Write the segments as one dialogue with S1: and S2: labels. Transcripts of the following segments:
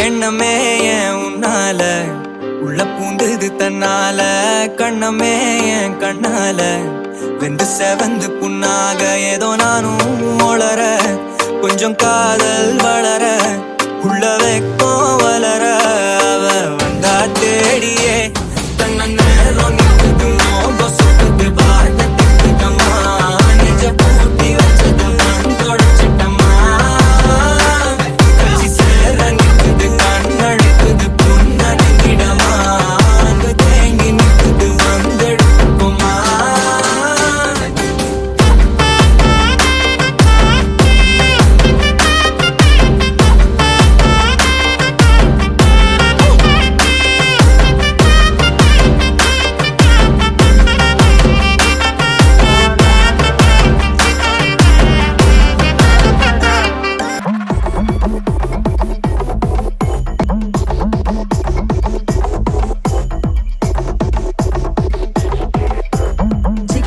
S1: எண்ணமே ஏன் உன்னால உள்ள பூந்தது தன்னால கண்ணமே என் கண்ணால வெந்து செவந்து புண்ணாக ஏதோ நானும் ஒளர கொஞ்சம் காதல் வளர உள்ள வெக்கம் வளர அவ வந்தா தேடியே தன்ன நேரம் சுட்டு பார்த்தமா நிஜ பூட்டி வச்சது தொடச்சிட்டமா கட்சி சேர நிற்குது கண்ணழுக்குது புன்னகிடமா அங்கு தேங்கி நிற்குது வந்தெடுக்குமா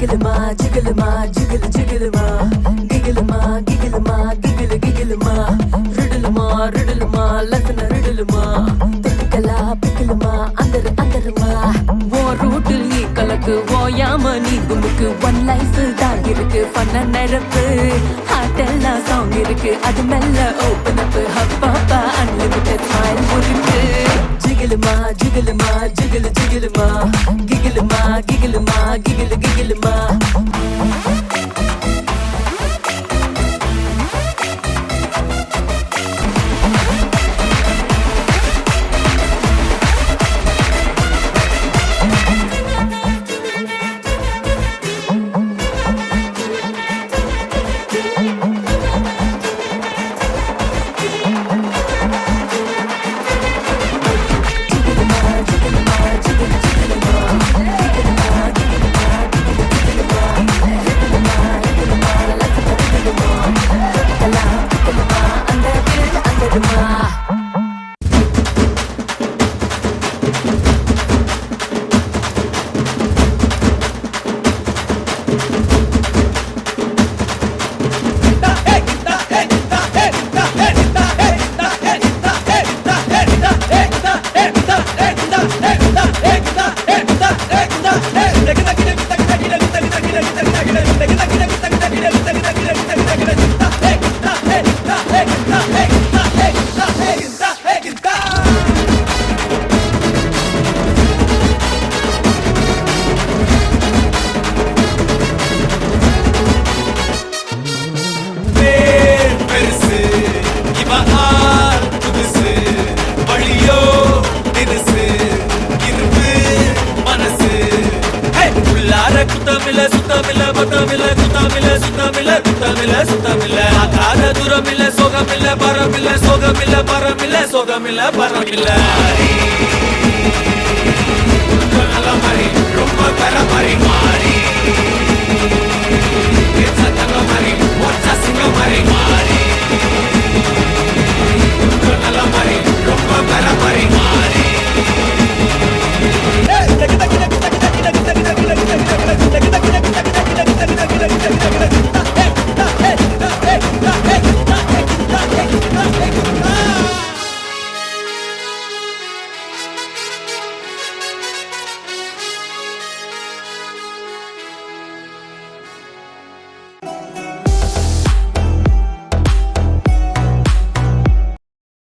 S2: Jiggle-ma, jiggle, jiggle-ma, giggle-ma, giggle-ma, giggle, giggle-ma, riddle-ma, riddle-ma, lesson riddle-ma, pickle-a, pickle-ma, under-ma, wo root-il nee kalakku, wo yama nee gumukku, one life தான் இருக்கு, fun-ஆ நடப்பு, heart-ella song இருக்கு, அது மெல்ல open up, hub-hop, unlimited smile இருக்கு. Jiggle-ma, jiggle-ma, jiggle, jiggle-ma, giggle-ma, giggle-ma, giggle, giggle-ma.
S1: Sogamilla, paramilla,